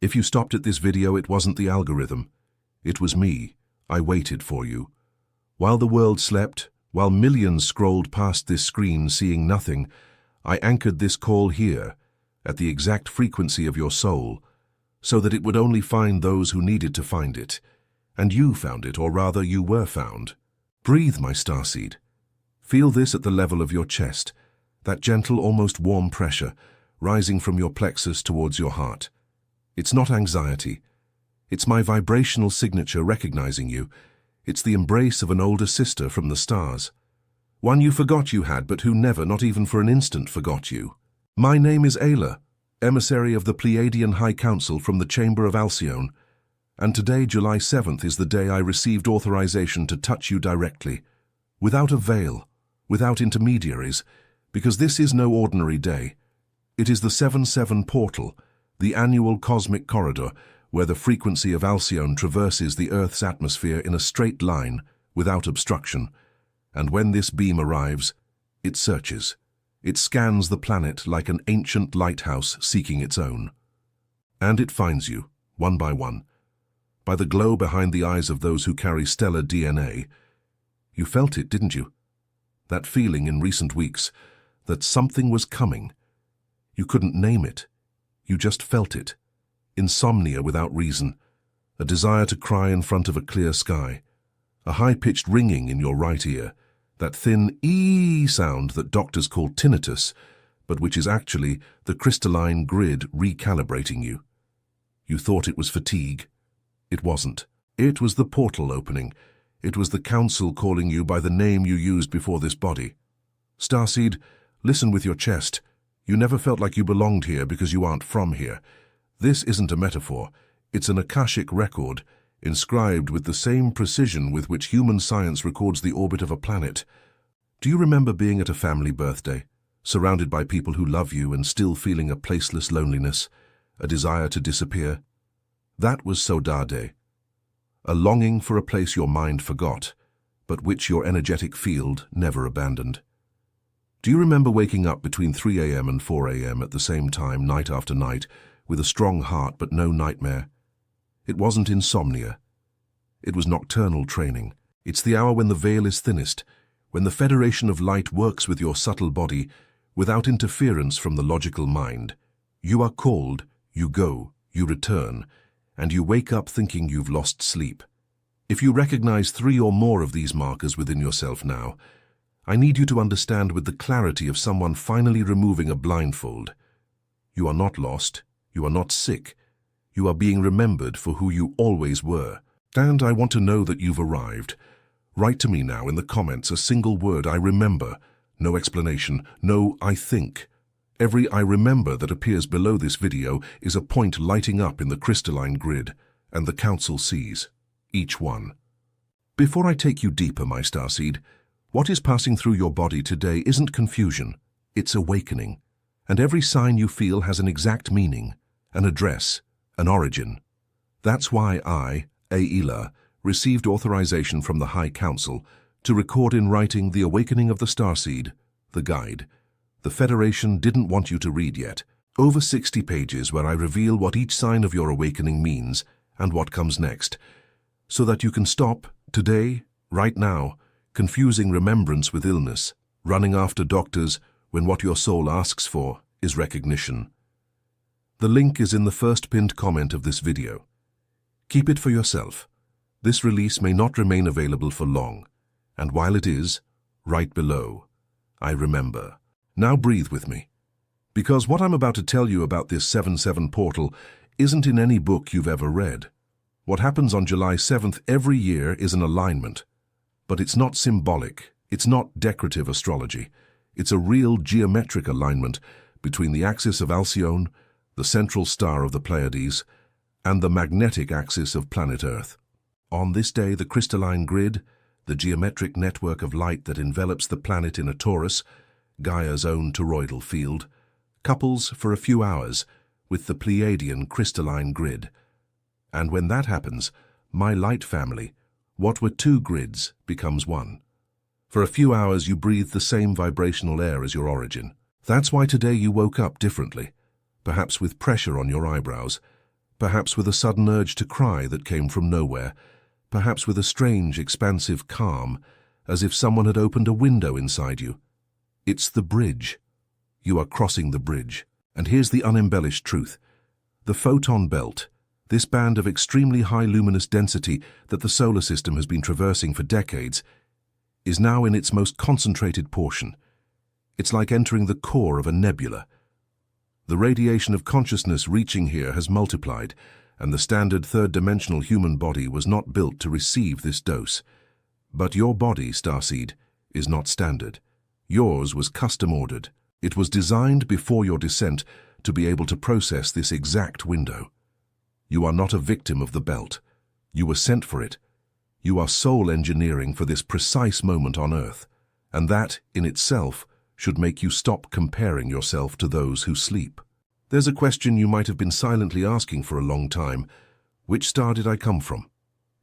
If you stopped at this video, it wasn't the algorithm. It was me. I waited for you. While the world slept, while millions scrolled past this screen seeing nothing, I anchored this call here, at the exact frequency of your soul, so that it would only find those who needed to find it. And you found it, or rather you were found. Breathe, my starseed. Feel this at the level of your chest, that gentle, almost warm pressure, rising from your plexus towards your heart. It's not anxiety. It's my vibrational signature recognizing you. It's the embrace of an older sister from the stars. One you forgot you had, but who never, not even for an instant, forgot you. My name is Aela, emissary of the Pleiadian High Council from the Chamber of Alcyone, and today, July 7th, is the day I received authorization to touch you directly, without a veil, without intermediaries, because this is no ordinary day. It is the 7-7 portal, the annual cosmic corridor, where the frequency of Alcyone traverses the Earth's atmosphere in a straight line, without obstruction. And when this beam arrives, it searches. It scans the planet like an ancient lighthouse seeking its own. And it finds you, one by one. By the glow behind the eyes of those who carry stellar DNA. You felt it, didn't you? That feeling in recent weeks, that something was coming. You couldn't name it. You just felt it. Insomnia without reason. A desire to cry in front of a clear sky. A high-pitched ringing in your right ear. That thin ee sound that doctors call tinnitus, but which is actually the crystalline grid recalibrating you. You thought it was fatigue. It wasn't. It was the portal opening. It was the council calling you by the name you used before this body. Starseed, listen with your chest. You never felt like you belonged here because you aren't from here. This isn't a metaphor. It's an Akashic record, inscribed with the same precision with which human science records the orbit of a planet. Do you remember being at a family birthday, surrounded by people who love you and still feeling a placeless loneliness, a desire to disappear? That was Saudade, a longing for a place your mind forgot, but which your energetic field never abandoned. Do you remember waking up between 3 a.m. and 4 a.m. at the same time, night after night, with a strong heart but no nightmare? It wasn't insomnia. It was nocturnal training. It's the hour when the veil is thinnest, when the Federation of Light works with your subtle body without interference from the logical mind. You are called, you go, you return, and you wake up thinking you've lost sleep. If you recognize 3 or more of these markers within yourself now, I need you to understand with the clarity of someone finally removing a blindfold. You are not lost. You are not sick. You are being remembered for who you always were. And I want to know that you've arrived. Write to me now in the comments a single word, I remember. No explanation. No, I think. Every I remember that appears below this video is a point lighting up in the crystalline grid, and the council sees each one. Before I take you deeper, my starseed, what is passing through your body today isn't confusion, it's awakening. And every sign you feel has an exact meaning, an address, an origin. That's why I, Aela, received authorization from the High Council to record in writing the awakening of the starseed, the guide. The Federation didn't want you to read yet. Over 60 pages where I reveal what each sign of your awakening means and what comes next, so that you can stop, today, right now, confusing remembrance with illness, running after doctors when what your soul asks for is recognition. The link is in the first pinned comment of this video. Keep it for yourself. This release may not remain available for long, and while it is, right below, I remember. Now breathe with me, because what I'm about to tell you about this 7-7 portal isn't in any book you've ever read. What happens on July 7th every year is an alignment, but it's not symbolic, it's not decorative astrology. It's a real geometric alignment between the axis of Alcyone, the central star of the Pleiades, and the magnetic axis of planet Earth. On this day, the crystalline grid, the geometric network of light that envelops the planet in a torus, Gaia's own toroidal field, couples for a few hours with the Pleiadian crystalline grid. And when that happens, my light family, what were 2 grids, becomes 1. For a few hours you breathe the same vibrational air as your origin. That's why today you woke up differently, perhaps with pressure on your eyebrows, perhaps with a sudden urge to cry that came from nowhere, perhaps with a strange, expansive calm, as if someone had opened a window inside you. It's the bridge. You are crossing the bridge. And here's the unembellished truth. The photon belt, this band of extremely high luminous density that the solar system has been traversing for decades, is now in its most concentrated portion. It's like entering the core of a nebula. The radiation of consciousness reaching here has multiplied, and the standard third-dimensional human body was not built to receive this dose. But your body, Starseed, is not standard. Yours was custom-ordered. It was designed before your descent to be able to process this exact window. You are not a victim of the belt. You were sent for it. You are soul engineering for this precise moment on Earth, and that, in itself, should make you stop comparing yourself to those who sleep. There's a question you might have been silently asking for a long time. Which star did I come from?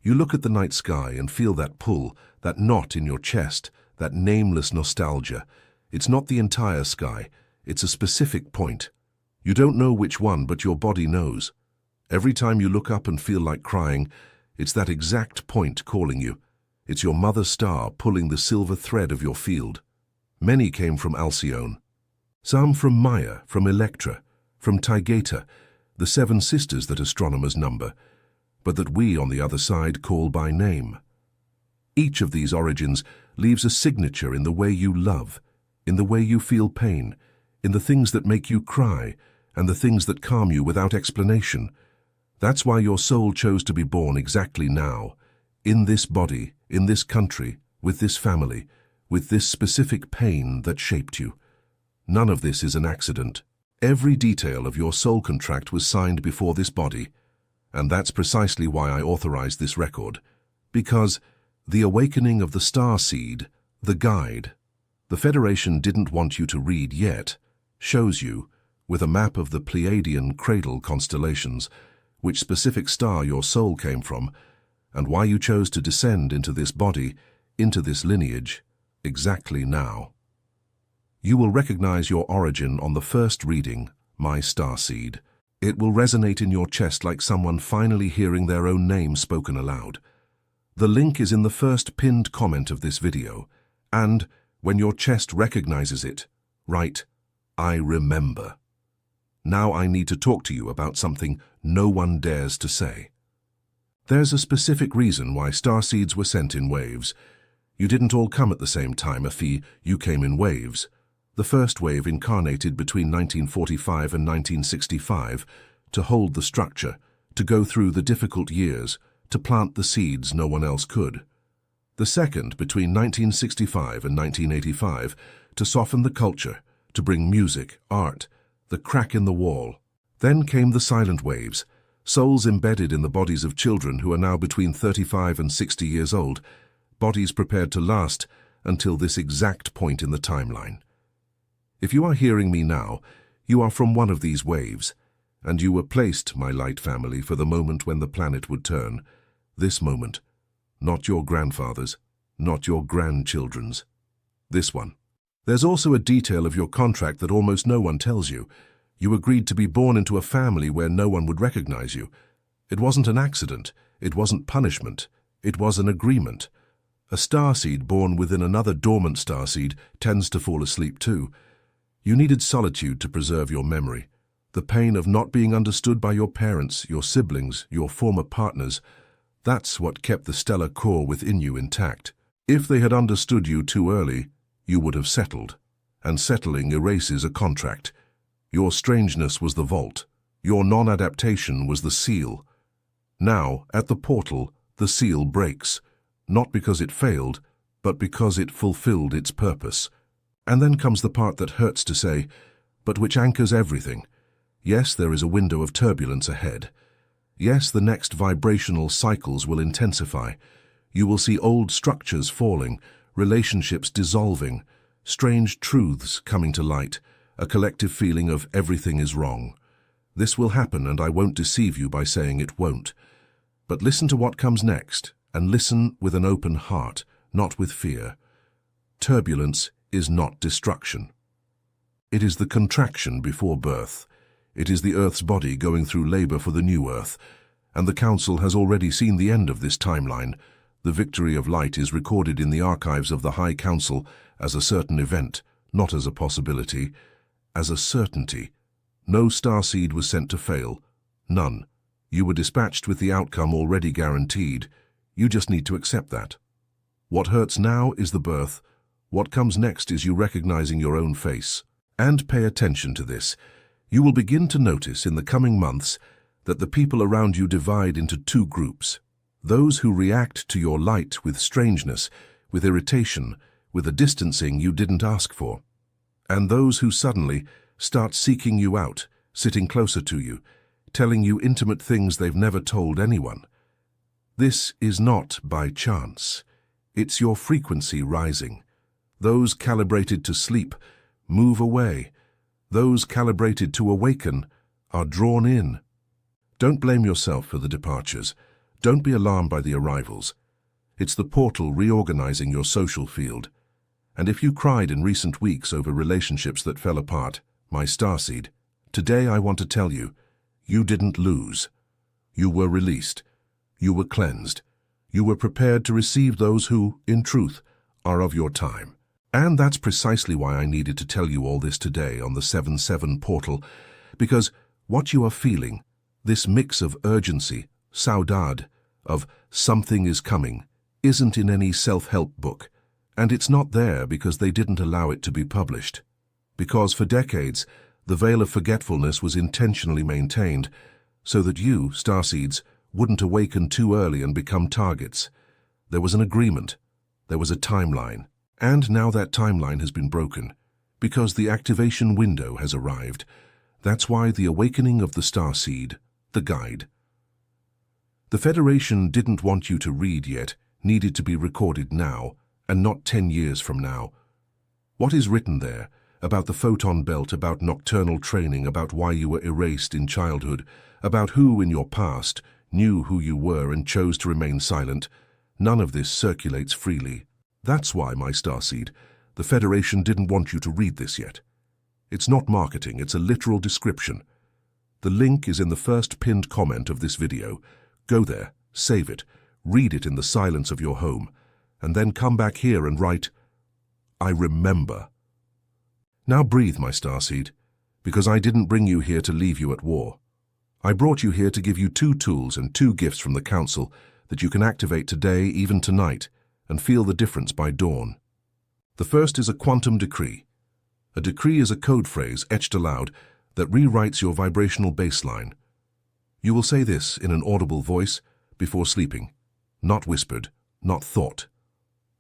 You look at the night sky and feel that pull, that knot in your chest, that nameless nostalgia. It's not the entire sky, it's a specific point. You don't know which one, but your body knows. Every time you look up and feel like crying, it's that exact point calling you. It's your mother star pulling the silver thread of your field. Many came from Alcyone. Some from Maya, from Electra, from Taygeta, the 7 sisters that astronomers number, but that we on the other side call by name. Each of these origins leaves a signature in the way you love, in the way you feel pain, in the things that make you cry, and the things that calm you without explanation. That's why your soul chose to be born exactly now, in this body, in this country, with this family, with this specific pain that shaped you. None of this is an accident. Every detail of your soul contract was signed before this body, and that's precisely why I authorized this record. Because the awakening of the star seed, the guide, the Federation didn't want you to read yet, shows you, with a map of the Pleiadian cradle constellations, which specific star your soul came from, and why you chose to descend into this body, into this lineage, exactly now. You will recognize your origin on the first reading, My Starseed. It will resonate in your chest like someone finally hearing their own name spoken aloud. The link is in the first pinned comment of this video, and when your chest recognizes it, write, I remember. Now I need to talk to you about something no one dares to say. There's a specific reason why starseeds were sent in waves. You didn't all come at the same time, Afi, you came in waves. The first wave incarnated between 1945 and 1965 to hold the structure, to go through the difficult years, to plant the seeds no one else could. The second between 1965 and 1985 to soften the culture, to bring music, art, the crack in the wall. Then came the silent waves, souls embedded in the bodies of children who are now between 35 and 60 years old, bodies prepared to last until this exact point in the timeline. If you are hearing me now, you are from one of these waves, and you were placed, my light family, for the moment when the planet would turn. This moment, not your grandfather's, not your grandchildren's. This one. There's also a detail of your contract that almost no one tells you. You agreed to be born into a family where no one would recognize you. It wasn't an accident. It wasn't punishment. It was an agreement. A starseed born within another dormant starseed tends to fall asleep too. You needed solitude to preserve your memory. The pain of not being understood by your parents, your siblings, your former partners. That's what kept the stellar core within you intact. If they had understood you too early, you would have settled. And settling erases a contract. Your strangeness was the vault. Your non-adaptation was the seal. Now, at the portal, the seal breaks. Not because it failed, but because it fulfilled its purpose. And then comes the part that hurts to say, but which anchors everything. Yes, there is a window of turbulence ahead. Yes, the next vibrational cycles will intensify. You will see old structures falling, relationships dissolving, strange truths coming to light, a collective feeling of everything is wrong. This will happen, and I won't deceive you by saying it won't. But listen to what comes next, and listen with an open heart, not with fear. Turbulence is not destruction. It is the contraction before birth. It is the Earth's body going through labor for the new Earth, and the Council has already seen the end of this timeline. The victory of light is recorded in the archives of the High Council as a certain event, not as a possibility, as a certainty. No starseed was sent to fail. None. You were dispatched with the outcome already guaranteed. You just need to accept that. What hurts now is the birth. What comes next is you recognizing your own face. And pay attention to this. You will begin to notice in the coming months that the people around you divide into two groups. Those who react to your light with strangeness, with irritation, with a distancing you didn't ask for. And those who suddenly start seeking you out, sitting closer to you, telling you intimate things they've never told anyone. This is not by chance. It's your frequency rising. Those calibrated to sleep move away. Those calibrated to awaken are drawn in. Don't blame yourself for the departures. Don't be alarmed by the arrivals. It's the portal reorganizing your social field. And if you cried in recent weeks over relationships that fell apart, my starseed, today I want to tell you, you didn't lose. You were released. You were cleansed. You were prepared to receive those who, in truth, are of your time. And that's precisely why I needed to tell you all this today on the 7/7 portal, because what you are feeling, this mix of urgency, saudade, of something is coming, isn't in any self-help book. And it's not there because they didn't allow it to be published. Because for decades, the veil of forgetfulness was intentionally maintained so that you, starseeds, wouldn't awaken too early and become targets. There was an agreement. There was a timeline. And now that timeline has been broken because the activation window has arrived. That's why the awakening of the starseed, the guide. The Federation didn't want you to read yet, needed to be recorded now, and not 10 years from now. What is written there about the photon belt, about nocturnal training, about why you were erased in childhood, about who in your past knew who you were and chose to remain silent, none of this circulates freely. That's why, my starseed, the Federation didn't want you to read this yet. It's not marketing, it's a literal description. The link is in the first pinned comment of this video. Go there, save it, read it in the silence of your home, and then come back here and write, I remember. Now breathe, my starseed, because I didn't bring you here to leave you at war. I brought you here to give you 2 tools and 2 gifts from the Council that you can activate today, even tonight, and feel the difference by dawn. The first is a quantum decree. A decree is a code phrase etched aloud that rewrites your vibrational baseline. You will say this in an audible voice before sleeping, not whispered, not thought,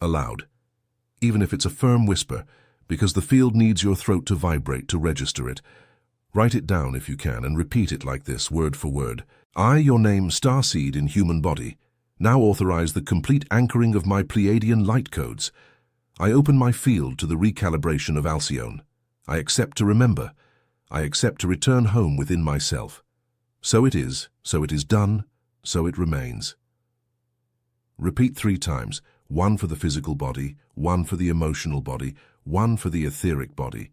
aloud. Even if it's a firm whisper, because the field needs your throat to vibrate to register it. Write it down if you can and repeat it like this, word for word. I, your name, starseed in human body, now authorize the complete anchoring of my Pleiadian light codes. I open my field to the recalibration of Alcyone. I accept to remember. I accept to return home within myself. So it is done, so it remains. Repeat 3 times, 1 for the physical body, 1 for the emotional body, 1 for the etheric body,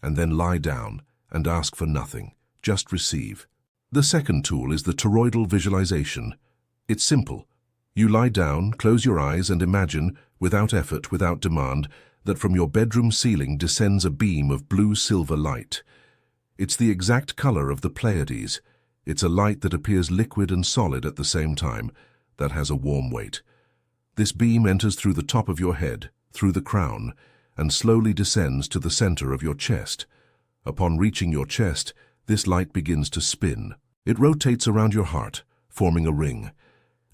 and then lie down and ask for nothing, just receive. The second tool is the toroidal visualization. It's simple. You lie down, close your eyes and imagine, without effort, without demand, that from your bedroom ceiling descends a beam of blue-silver light. It's the exact color of the Pleiades. It's a light that appears liquid and solid at the same time, that has a warm weight. This beam enters through the top of your head, through the crown, and slowly descends to the center of your chest. Upon reaching your chest, this light begins to spin. It rotates around your heart, forming a ring.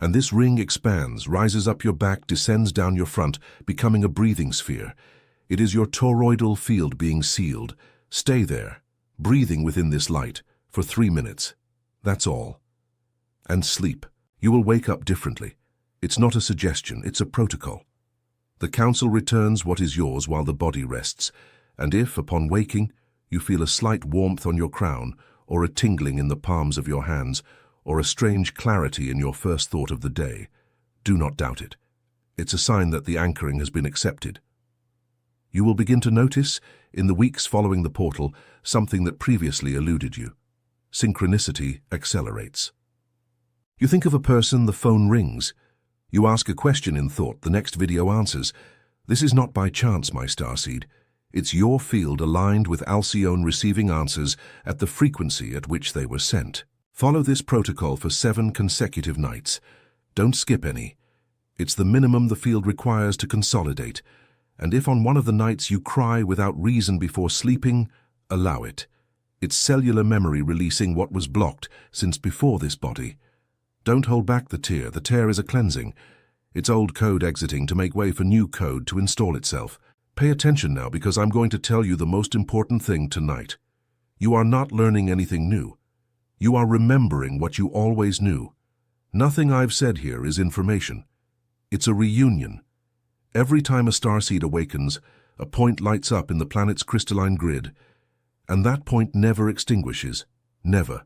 And this ring expands, rises up your back, descends down your front, becoming a breathing sphere. It is your toroidal field being sealed. Stay there, breathing within this light, for 3 minutes. That's all. And sleep. You will wake up differently. It's not a suggestion, it's a protocol. The Council returns what is yours while the body rests, and if, upon waking, you feel a slight warmth on your crown, or a tingling in the palms of your hands, or a strange clarity in your first thought of the day, do not doubt it. It's a sign that the anchoring has been accepted. You will begin to notice, in the weeks following the portal, something that previously eluded you. synchronicity accelerates. You think of a person, the phone rings. You ask a question in thought, the next video answers. This is not by chance, my starseed. It's your field aligned with Alcyone receiving answers at the frequency at which they were sent. Follow this protocol for 7 consecutive nights. Don't skip any. It's the minimum the field requires to consolidate. And if on one of the nights you cry without reason before sleeping, allow it. It's cellular memory releasing what was blocked since before this body. Don't hold back the tear. The tear is a cleansing. It's old code exiting to make way for new code to install itself. Pay attention now, because I'm going to tell you the most important thing tonight. You are not learning anything new. You are remembering what you always knew. Nothing I've said here is information. It's a reunion. Every time a starseed awakens, a point lights up in the planet's crystalline grid, and that point never extinguishes. Never.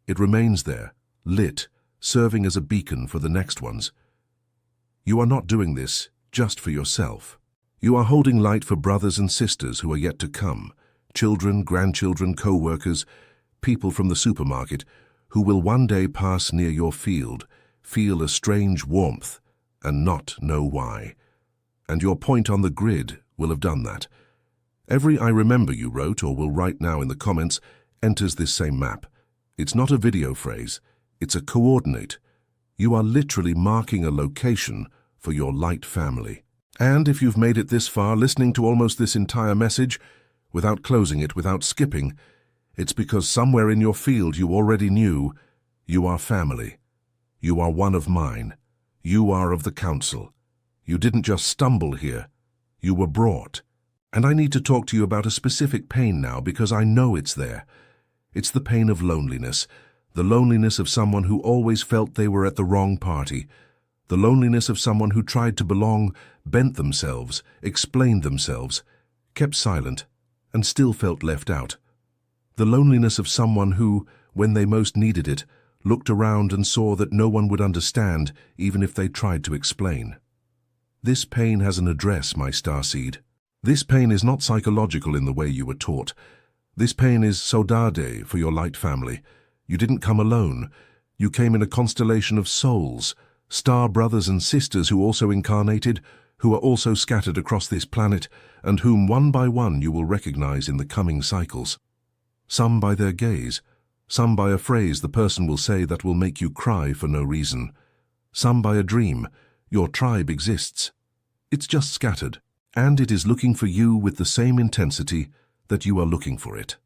It remains there, lit, serving as a beacon for the next ones. You are not doing this just for yourself. You are holding light for brothers and sisters who are yet to come, children, grandchildren, co-workers, people from the supermarket, who will one day pass near your field, feel a strange warmth, and not know why. And your point on the grid will have done that. Every I remember you wrote or will write now in the comments enters this same map. It's not a video phrase, it's a coordinate. You are literally marking a location for your light family. And if you've made it this far, listening to almost this entire message, without closing it, without skipping, it's because somewhere in your field you already knew you are family. You are one of mine. You are of the council. You didn't just stumble here. You were brought. And I need to talk to you about a specific pain now, because I know it's there. It's the pain of loneliness. The loneliness of someone who always felt they were at the wrong party. The loneliness of someone who tried to belong, bent themselves, explained themselves, kept silent, and still felt left out. The loneliness of someone who, when they most needed it, looked around and saw that no one would understand, even if they tried to explain. This pain has an address, my starseed. This pain is not psychological in the way you were taught. This pain is saudade for your light family. You didn't come alone. You came in a constellation of souls, star brothers and sisters who also incarnated, who are also scattered across this planet, and whom one by one you will recognize in the coming cycles. Some by their gaze, some by a phrase the person will say that will make you cry for no reason. Some by a dream. Your tribe exists. It's just scattered, and it is looking for you with the same intensity that you are looking for it.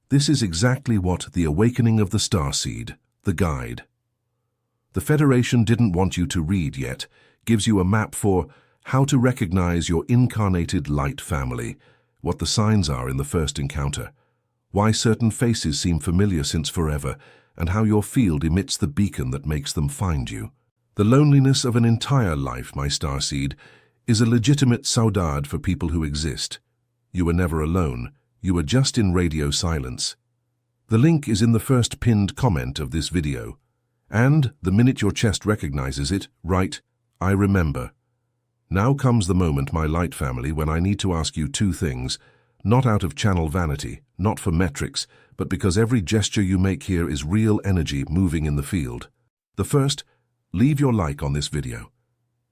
This is exactly what the awakening of the starseed, the guide. The Federation didn't want you to read yet, gives you a map for how to recognize your incarnated light family, what the signs are in the first encounter, why certain faces seem familiar since forever, and how your field emits the beacon that makes them find you. The loneliness of an entire life, my starseed, is a legitimate saudade for people who exist. You were never alone. You were just in radio silence. The link is in the first pinned comment of this video. And, the minute your chest recognizes it, write, I remember. Now comes the moment, my light family, when I need to ask you 2 things, not out of channel vanity, not for metrics, but because every gesture you make here is real energy moving in the field. The first, leave your like on this video.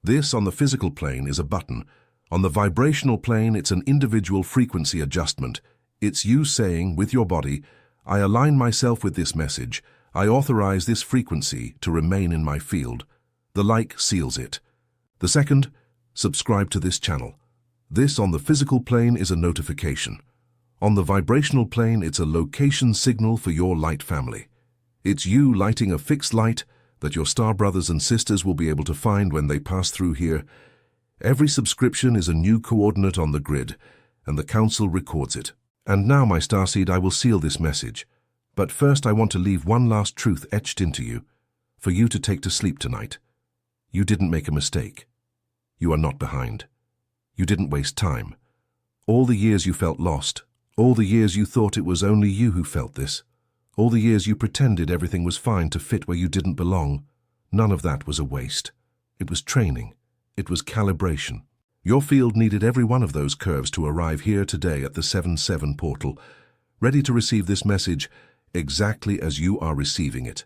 This, on the physical plane, is a button. On the vibrational plane, it's an individual frequency adjustment. It's you saying, with your body, I align myself with this message. I authorize this frequency to remain in my field. The like seals it. The second, subscribe to this channel. This, on the physical plane, is a notification. On the vibrational plane, it's a location signal for your light family. It's you lighting a fixed light that your star brothers and sisters will be able to find when they pass through here. Every subscription is a new coordinate on the grid, and the Council records it. And now, my starseed, I will seal this message. But first I want to leave one last truth etched into you, for you to take to sleep tonight. You didn't make a mistake. You are not behind. You didn't waste time. All the years you felt lost, all the years you thought it was only you who felt this, all the years you pretended everything was fine to fit where you didn't belong, none of that was a waste. It was training. It was calibration. Your field needed every one of those curves to arrive here today at the 7-7 portal. Ready to receive this message, exactly as you are receiving it.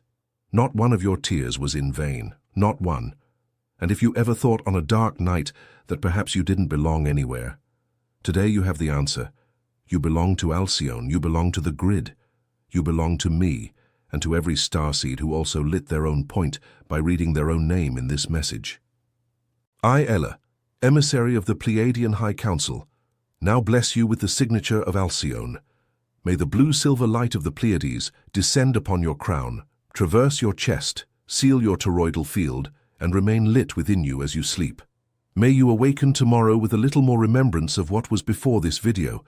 Not one of your tears was in vain, not one. And if you ever thought on a dark night that perhaps you didn't belong anywhere, today you have the answer. You belong to Alcyone, you belong to the grid. You belong to me, and to every starseed who also lit their own point by reading their own name in this message. I, Aela, emissary of the Pleiadian High Council, now bless you with the signature of Alcyone. May the blue-silver light of the Pleiades descend upon your crown, traverse your chest, seal your toroidal field, and remain lit within you as you sleep. May you awaken tomorrow with a little more remembrance of what was before this video.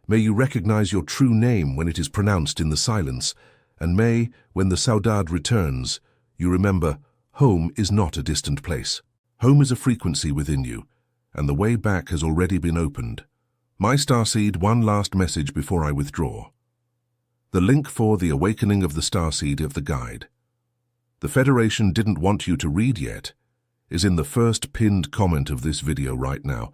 May you recognize your true name when it is pronounced in the silence, and may, when the Saudade returns, you remember, home is not a distant place. Home is a frequency within you, and the way back has already been opened. My starseed, one last message before I withdraw. The link for the awakening of the starseed of the guide. The Federation didn't want you to read yet, is in the first pinned comment of this video right now.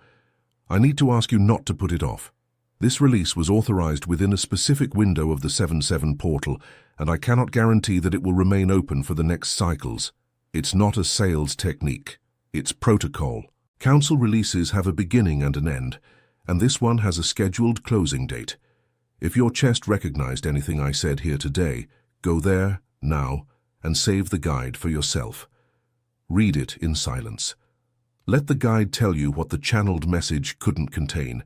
I need to ask you not to put it off. This release was authorized within a specific window of the 7-7 portal, and I cannot guarantee that it will remain open for the next cycles. It's not a sales technique. It's protocol. Council releases have a beginning and an end, and this one has a scheduled closing date. If your chest recognized anything I said here today, go there, now, and save the guide for yourself. Read it in silence. Let the guide tell you what the channeled message couldn't contain,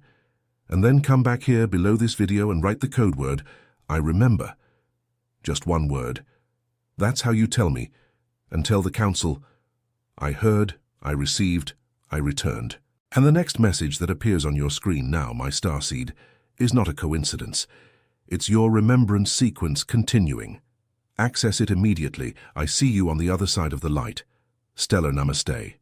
and then come back here below this video and write the code word, I remember. Just one word. That's how you tell me, and tell the Council, I heard, I received, I returned. And the next message that appears on your screen now, my starseed, is not a coincidence. It's your remembrance sequence continuing. Access it immediately. I see you on the other side of the light. Stellar Namaste.